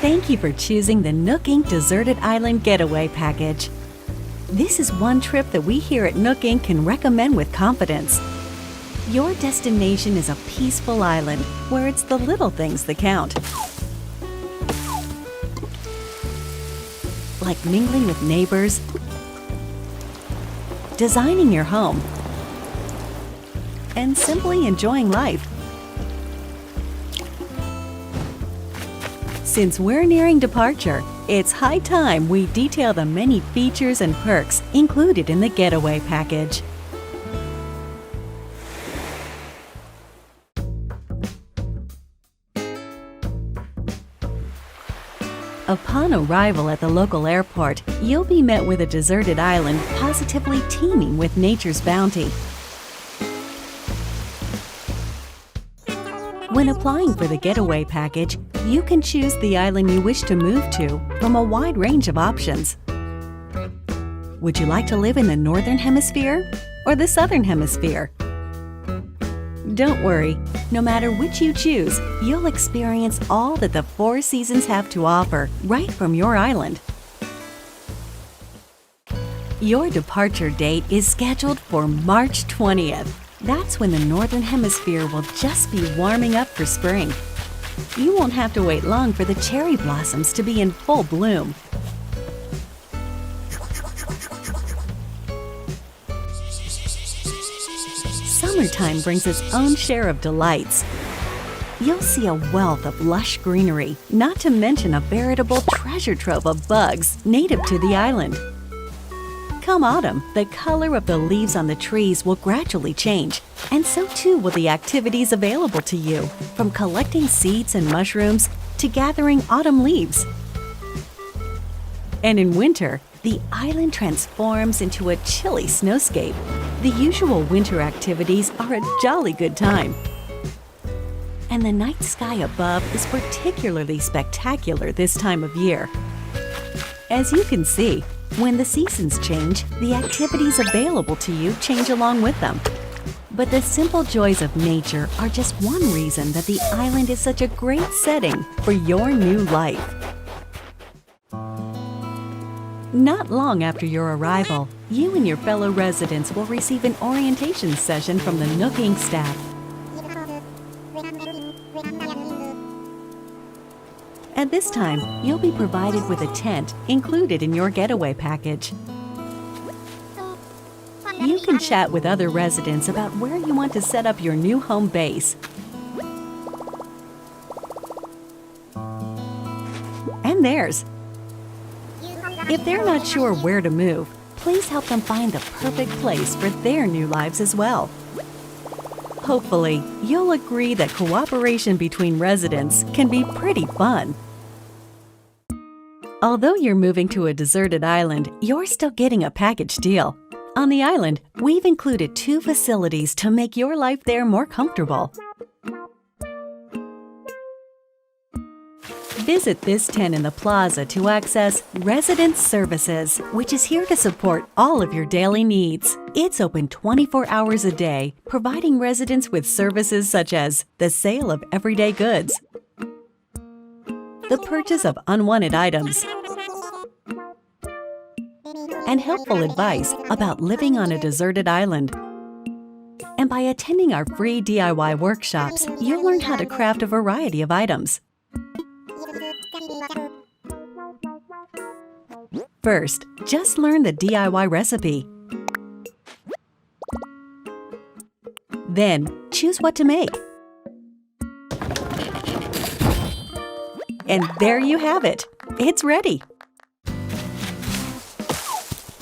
Thank you for choosing the Nook Inc. Deserted Island Getaway Package. This is one trip that we here at Nook Inc. can recommend with confidence. Your destination is a peaceful island where it's the little things that count. Like mingling with neighbors, designing your home, and simply enjoying life. Since we're nearing departure, it's high time we detail the many features and perks included in the Getaway Package. Upon arrival at the local airport, you'll be met with a deserted island positively teeming with nature's bounty. When applying for the Getaway Package, you can choose the island you wish to move to from a wide range of options. Would you like to live in the Northern Hemisphere or the Southern Hemisphere? Don't worry, no matter which you choose, you'll experience all that the 4 seasons have to offer right from your island. Your departure date is scheduled for March 20th. That's when the Northern Hemisphere will just be warming up for spring. You won't have to wait long for the cherry blossoms to be in full bloom. Summertime brings its own share of delights. You'll see a wealth of lush greenery, not to mention a veritable treasure trove of bugs native to the island. Come autumn, the color of the leaves on the trees will gradually change, and so too will the activities available to you, from collecting seeds and mushrooms to gathering autumn leaves. And in winter, the island transforms into a chilly snowscape. The usual winter activities are a jolly good time. And the night sky above is particularly spectacular this time of year. As you can see, when the seasons change, the activities available to you change along with them. But the simple joys of nature are just one reason that the island is such a great setting for your new life. Not long after your arrival, you and your fellow residents will receive an orientation session from the Nook Inc. staff. At this time, you'll be provided with a tent included in your Getaway Package. You can chat with other residents about where you want to set up your new home base. And theirs. If they're not sure where to move, please help them find the perfect place for their new lives as well. Hopefully, you'll agree that cooperation between residents can be pretty fun. Although you're moving to a deserted island, you're still getting a package deal. On the island, we've included 2 facilities to make your life there more comfortable. Visit this tent in the plaza to access Resident Services, which is here to support all of your daily needs. It's open 24 hours a day, providing residents with services such as the sale of everyday goods, the purchase of unwanted items, and helpful advice about living on a deserted island. And by attending our free DIY workshops, you'll learn how to craft a variety of items. First, just learn the DIY recipe. Then, choose what to make. And there you have it. It's ready.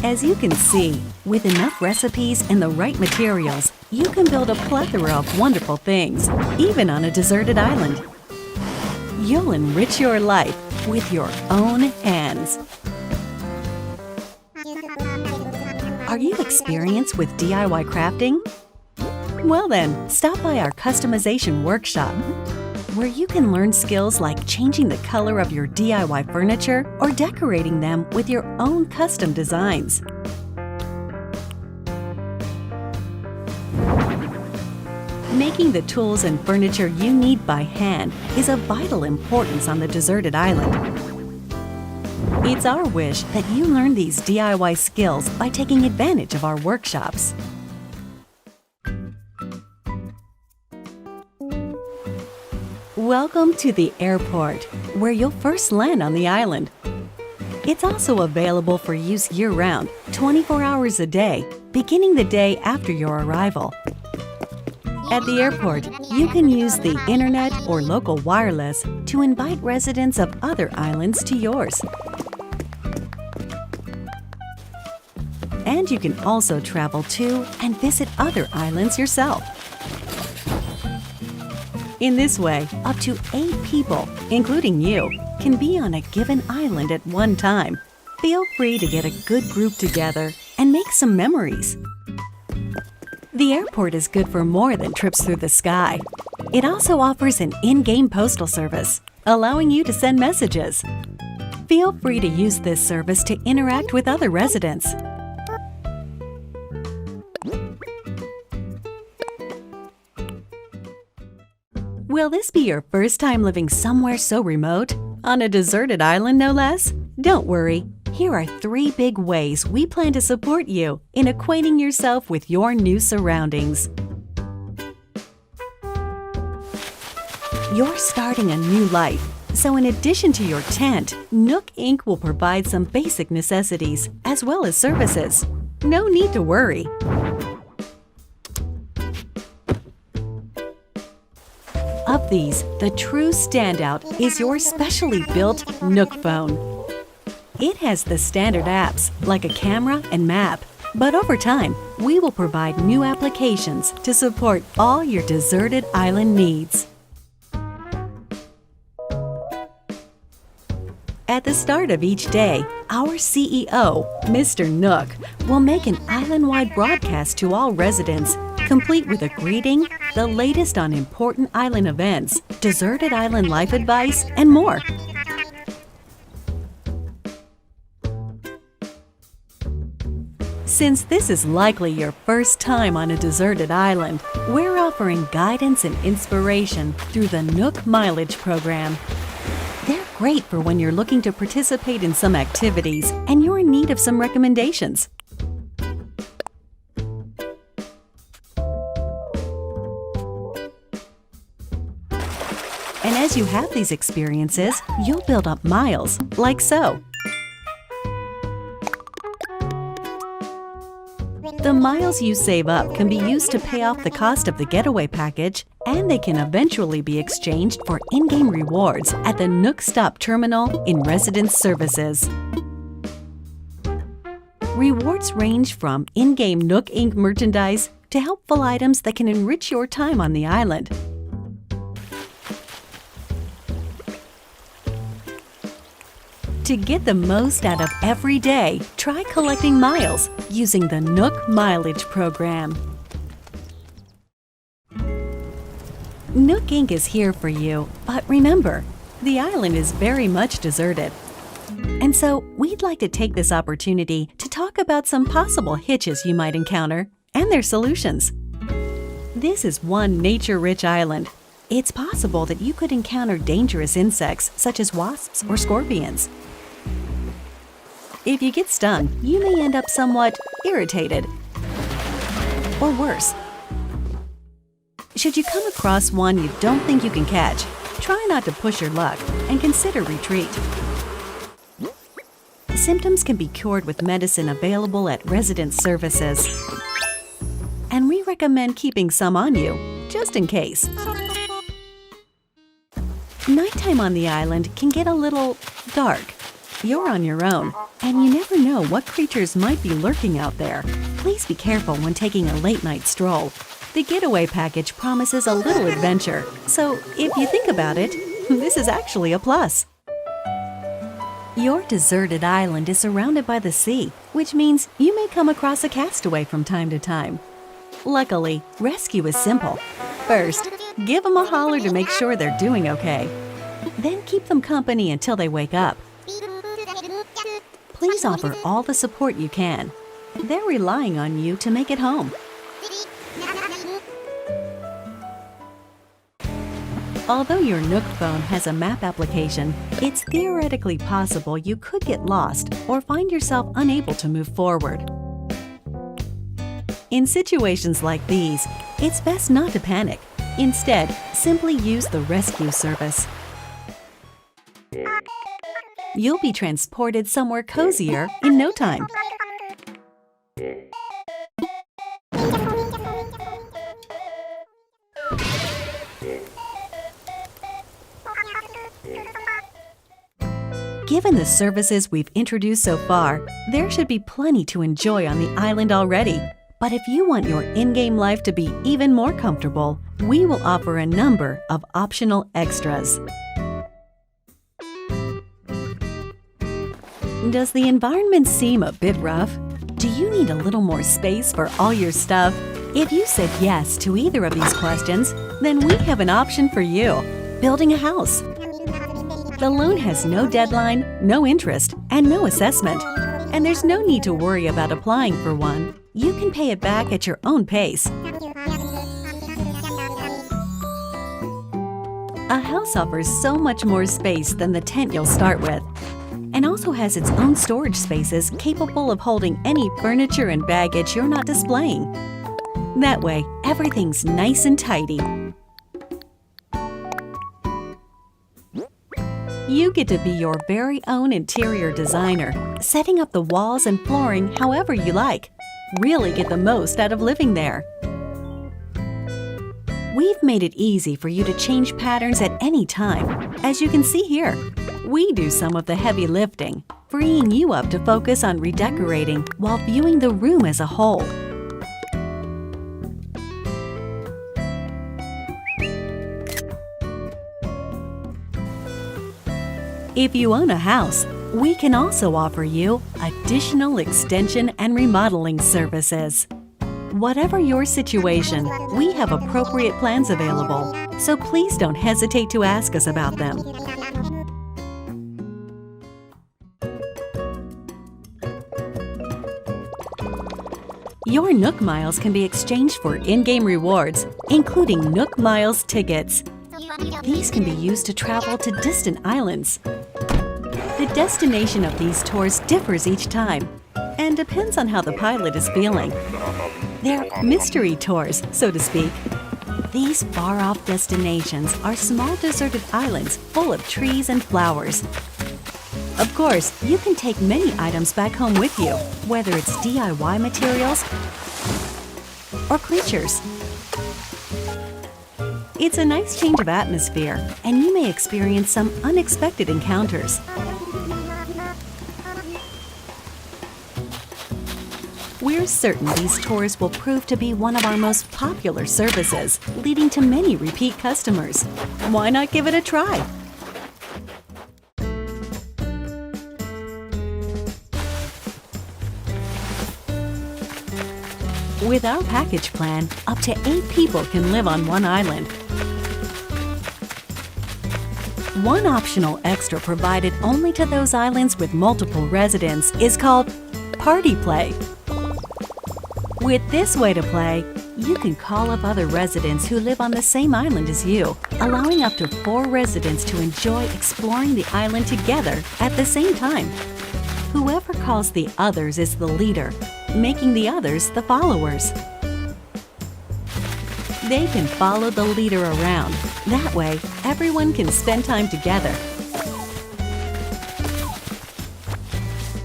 As you can see, with enough recipes and the right materials, you can build a plethora of wonderful things, even on a deserted island. You'll enrich your life with your own hands. Are you experienced with DIY crafting? Well then, stop by our customization workshop, where you can learn skills like changing the color of your DIY furniture or decorating them with your own custom designs. Making the tools and furniture you need by hand is of vital importance on the deserted island. It's our wish that you learn these DIY skills by taking advantage of our workshops. Welcome to the airport, where you'll first land on the island. It's also available for use year-round, 24 hours a day, beginning the day after your arrival. At the airport, you can use the internet or local wireless to invite residents of other islands to yours. And you can also travel to and visit other islands yourself. In this way, up to 8 people, including you, can be on a given island at one time. Feel free to get a good group together and make some memories. The airport is good for more than trips through the sky. It also offers an in-game postal service, allowing you to send messages. Feel free to use this service to interact with other residents. Will this be your first time living somewhere so remote? On a deserted island, no less? Don't worry. Here are 3 big ways we plan to support you in acquainting yourself with your new surroundings. You're starting a new life, so in addition to your tent, Nook Inc. will provide some basic necessities as well as services. No need to worry. Of these, the true standout is your specially built Nook phone. It has the standard apps like a camera and map, but over time, we will provide new applications to support all your deserted island needs. At the start of each day, our CEO, Mr. Nook, will make an island-wide broadcast to all residents, complete with a greeting, the latest on important island events, deserted island life advice, and more. Since this is likely your first time on a deserted island, we're offering guidance and inspiration through the Nook Mileage program. They're great for when you're looking to participate in some activities and you're in need of some recommendations. And as you have these experiences, you'll build up miles, like so. The miles you save up can be used to pay off the cost of the getaway package, and they can eventually be exchanged for in-game rewards at the Nook Stop Terminal in Residence Services. Rewards range from in-game Nook Inc. merchandise to helpful items that can enrich your time on the island. To get the most out of every day, try collecting miles using the Nook Mileage program. Nook Inc. is here for you, but remember, the island is very much deserted. And so, we'd like to take this opportunity to talk about some possible hitches you might encounter and their solutions. This is one nature-rich island. It's possible that you could encounter dangerous insects such as wasps or scorpions. If you get stung, you may end up somewhat irritated, or worse. Should you come across one you don't think you can catch, try not to push your luck and consider retreat. Symptoms can be cured with medicine available at residence services, and we recommend keeping some on you, just in case. Nighttime on the island can get a little dark. You're on your own, and you never know what creatures might be lurking out there. Please be careful when taking a late-night stroll. The getaway package promises a little adventure, so if you think about it, this is actually a plus. Your deserted island is surrounded by the sea, which means you may come across a castaway from time to time. Luckily, rescue is simple. First, give them a holler to make sure they're doing okay. Then keep them company until they wake up. Please offer all the support you can. They're relying on you to make it home. Although your Nook phone has a map application, it's theoretically possible you could get lost or find yourself unable to move forward. In situations like these, it's best not to panic. Instead, simply use the rescue service. You'll be transported somewhere cozier in no time. Given the services we've introduced so far, there should be plenty to enjoy on the island already. But if you want your in-game life to be even more comfortable, we will offer a number of optional extras. Does the environment seem a bit rough? Do you need a little more space for all your stuff? If you said yes to either of these questions, then we have an option for you: building a house. The loan has no deadline, no interest, and no assessment. And there's no need to worry about applying for one. You can pay it back at your own pace. A house offers so much more space than the tent you'll start with, and also has its own storage spaces capable of holding any furniture and baggage you're not displaying. That way, everything's nice and tidy. You get to be your very own interior designer, setting up the walls and flooring however you like. Really get the most out of living there. We've made it easy for you to change patterns at any time. As you can see here, we do some of the heavy lifting, freeing you up to focus on redecorating while viewing the room as a whole. If you own a house, we can also offer you additional extension and remodeling services. Whatever your situation, we have appropriate plans available, so please don't hesitate to ask us about them. Your Nook Miles can be exchanged for in-game rewards, including Nook Miles tickets. These can be used to travel to distant islands. The destination of these tours differs each time and depends on how the pilot is feeling. They're mystery tours, so to speak. These far-off destinations are small deserted islands full of trees and flowers. Of course, you can take many items back home with you, whether it's DIY materials or creatures. It's a nice change of atmosphere, and you may experience some unexpected encounters. We're certain these tours will prove to be one of our most popular services, leading to many repeat customers. Why not give it a try? With our package plan, up to 8 people can live on one island. One optional extra provided only to those islands with multiple residents is called Party Play. With this way to play, you can call up other residents who live on the same island as you, allowing up to 4 residents to enjoy exploring the island together at the same time. Whoever calls the others is the leader, making the others the followers. They can follow the leader around. That way, everyone can spend time together.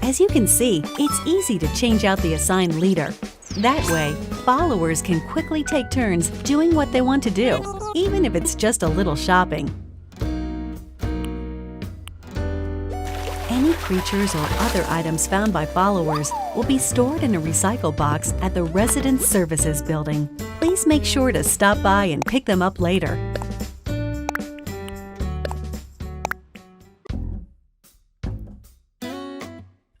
As you can see, it's easy to change out the assigned leader. That way, followers can quickly take turns doing what they want to do, even if it's just a little shopping. Any creatures or other items found by followers will be stored in a recycle box at the Resident Services building. Please make sure to stop by and pick them up later.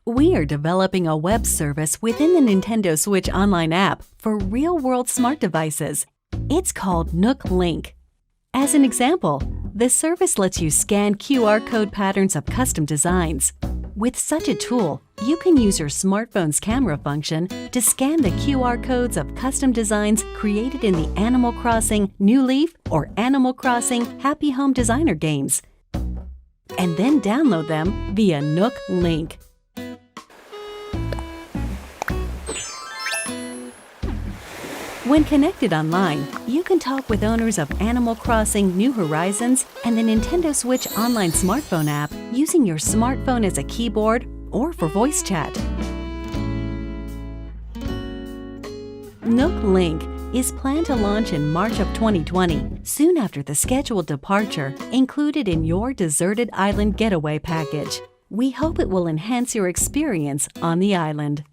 We are developing a web service within the Nintendo Switch Online app for real-world smart devices. It's called Nook Link. As an example, the service lets you scan QR code patterns of custom designs. With such a tool, you can use your smartphone's camera function to scan the QR codes of custom designs created in the Animal Crossing New Leaf or Animal Crossing Happy Home Designer games, and then download them via Nook Link. When connected online, you can talk with owners of Animal Crossing New Horizons and the Nintendo Switch Online smartphone app using your smartphone as a keyboard or for voice chat. Nook Link is planned to launch in March of 2020, soon after the scheduled departure included in your Deserted Island Getaway package. We hope it will enhance your experience on the island.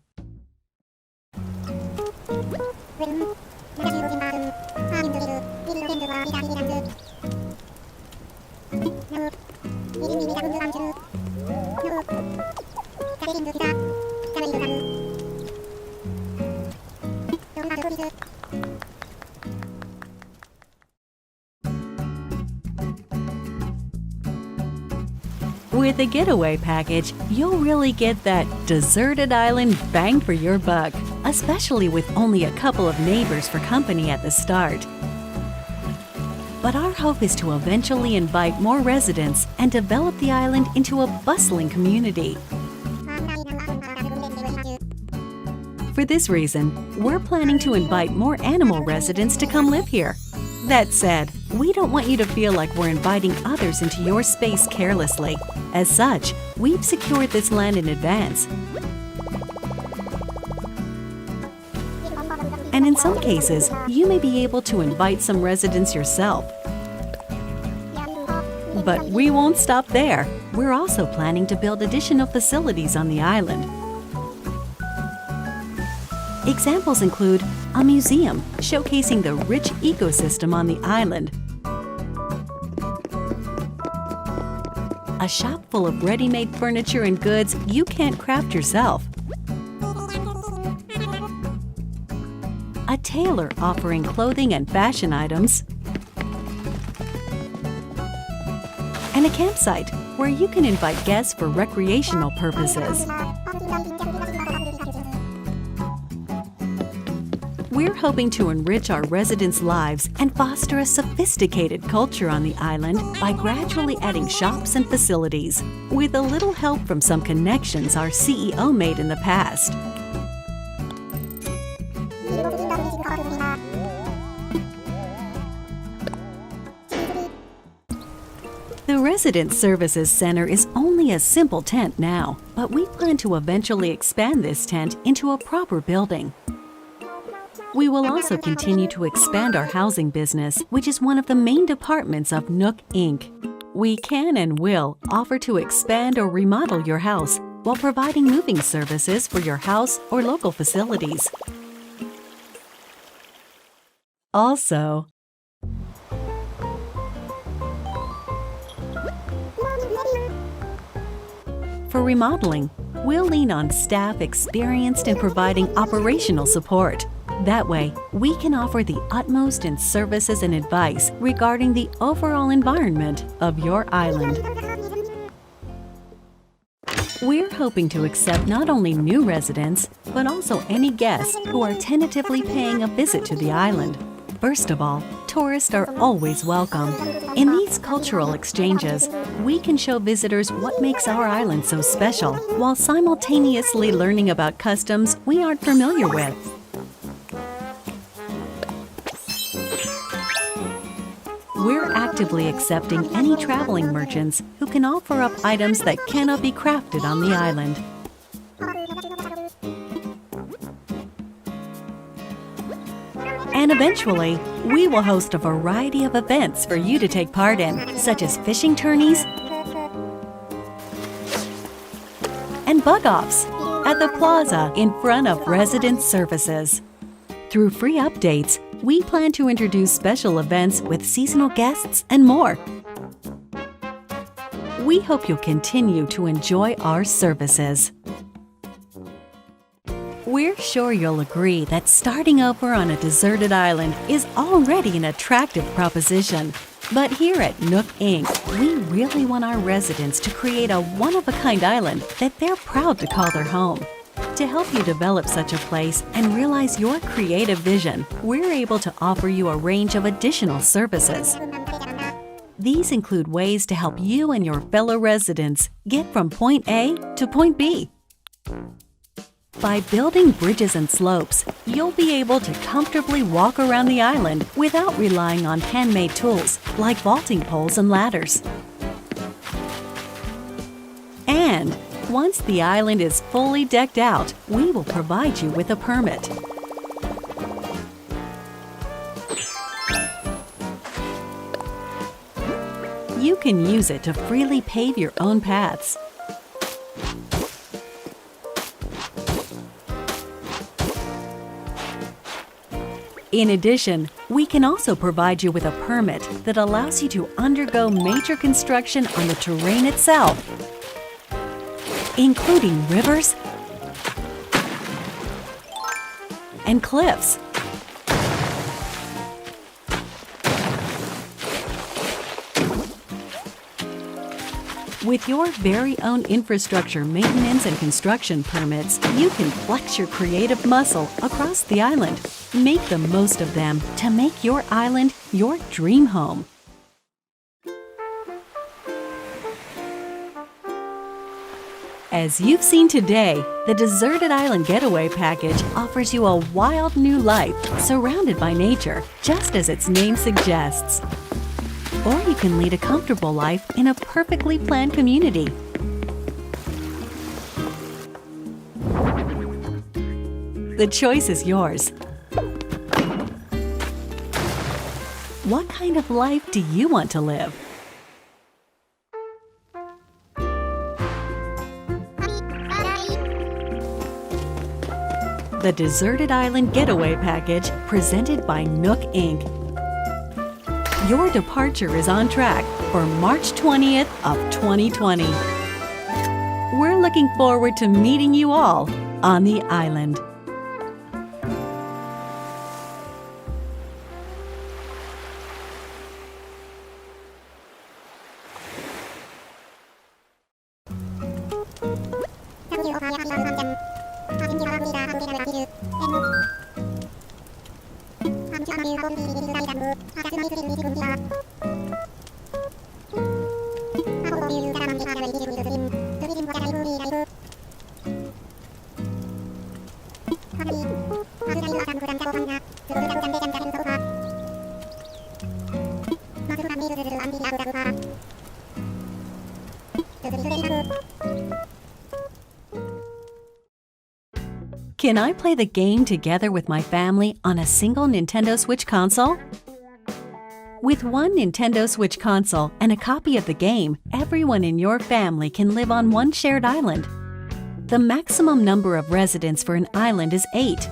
With the Getaway package, you'll really get that deserted island bang for your buck, especially with only a couple of neighbors for company at the start. But our hope is to eventually invite more residents and develop the island into a bustling community. For this reason, we're planning to invite more animal residents to come live here. That said, we don't want you to feel like we're inviting others into your space carelessly. As such, we've secured this land in advance. And in some cases, you may be able to invite some residents yourself. But we won't stop there. We're also planning to build additional facilities on the island. Examples include a museum showcasing the rich ecosystem on the island, a shop full of ready-made furniture and goods you can't craft yourself, a tailor offering clothing and fashion items, and a campsite where you can invite guests for recreational purposes. We're hoping to enrich our residents' lives and foster a sophisticated culture on the island by gradually adding shops and facilities, with a little help from some connections our CEO made in the past. The Resident Services Center is only a simple tent now, but we plan to eventually expand this tent into a proper building. We will also continue to expand our housing business, which is one of the main departments of Nook Inc. We can and will offer to expand or remodel your house while providing moving services for your house or local facilities. Also, for remodeling, we'll lean on staff experienced in providing operational support. That way, we can offer the utmost in services and advice regarding the overall environment of your island. We're hoping to accept not only new residents, but also any guests who are tentatively paying a visit to the island. First of all, tourists are always welcome. In these cultural exchanges, we can show visitors what makes our island so special, while simultaneously learning about customs we aren't familiar with. We're actively accepting any traveling merchants who can offer up items that cannot be crafted on the island. And eventually, we will host a variety of events for you to take part in, such as fishing tourneys, bug-offs at the plaza in front of resident services. Through free updates, we plan to introduce special events with seasonal guests and more. We hope you'll continue to enjoy our services. We're sure you'll agree that starting over on a deserted island is already an attractive proposition. But here at Nook Inc., we really want our residents to create a one-of-a-kind island that they're proud to call their home. To help you develop such a place and realize your creative vision, we're able to offer you a range of additional services. These include ways to help you and your fellow residents get from point A to point B. By building bridges and slopes, you'll be able to comfortably walk around the island without relying on handmade tools like vaulting poles and ladders. And once the island is fully decked out, we will provide you with a permit. You can use it to freely pave your own paths. In addition, we can also provide you with a permit that allows you to undergo major construction on the terrain itself, including rivers and cliffs. With your very own infrastructure maintenance and construction permits, you can flex your creative muscle across the island. Make the most of them to make your island your dream home. As you've seen today, the Deserted Island Getaway Package offers you a wild new life surrounded by nature, just as its name suggests. Or you can lead a comfortable life in a perfectly planned community. The choice is yours. What kind of life do you want to live? The Deserted Island Getaway Package, presented by Nook Inc. Your departure is on track for March 20th of 2020. We're looking forward to meeting you all on the island. Can I play the game together with my family on a single Nintendo Switch console? With one Nintendo Switch console and a copy of the game, everyone in your family can live on one shared island. The maximum number of residents for an island is 8.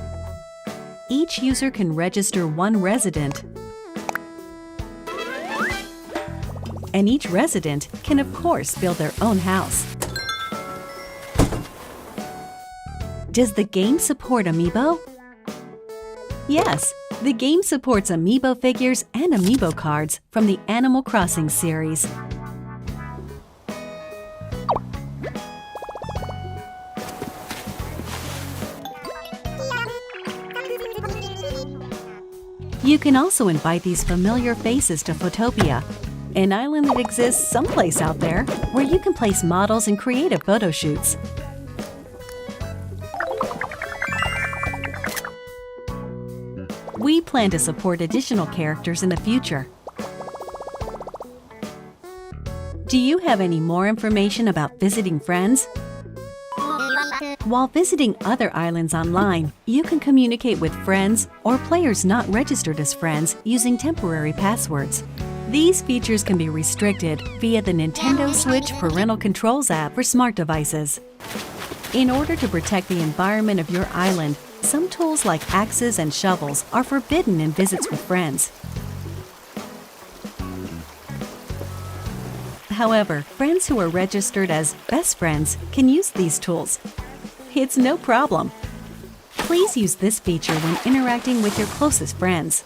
Each user can register one resident. And each resident can, of course, build their own house. Does the game support Amiibo? Yes, the game supports Amiibo figures and Amiibo cards from the Animal Crossing series. You can also invite these familiar faces to Photopia, an island that exists someplace out there where you can place models and creative photo shoots. We plan to support additional characters in the future. Do you have any more information about visiting friends? While visiting other islands online, you can communicate with friends or players not registered as friends using temporary passwords. These features can be restricted via the Nintendo Switch Parental Controls app for smart devices. In order to protect the environment of your island, some tools like axes and shovels are forbidden in visits with friends. However, friends who are registered as best friends can use these tools. It's no problem. Please use this feature when interacting with your closest friends.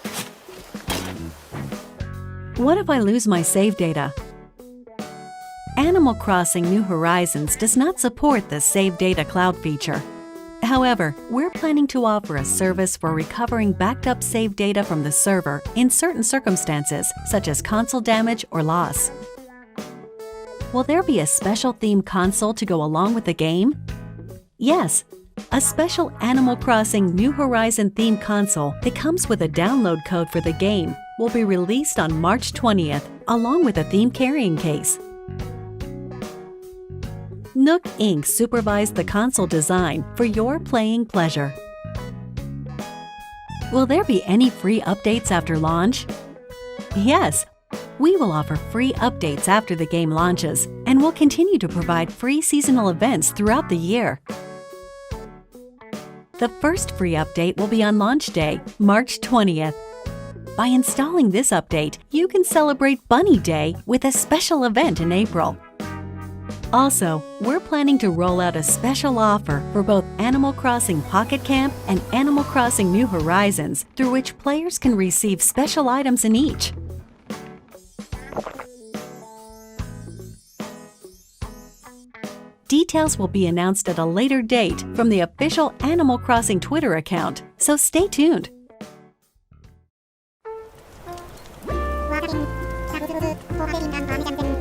What if I lose my save data? Animal Crossing New Horizons does not support the Save Data Cloud feature. However, we're planning to offer a service for recovering backed up save data from the server in certain circumstances, such as console damage or loss. Will there be a special themed console to go along with the game? Yes, a special Animal Crossing New Horizon themed console that comes with a download code for the game will be released on March 20th, along with a theme carrying case. Nook Inc. supervised the console design for your playing pleasure. Will there be any free updates after launch? Yes, we will offer free updates after the game launches, and will continue to provide free seasonal events throughout the year. The first free update will be on launch day, March 20th. By installing this update, you can celebrate Bunny Day with a special event in April. Also, we're planning to roll out a special offer for both Animal Crossing Pocket Camp and Animal Crossing New Horizons, through which players can receive special items in each. Details will be announced at a later date from the official Animal Crossing Twitter account, so stay tuned. 와가린 자구즈로드 포화레린 난 밤이 잠든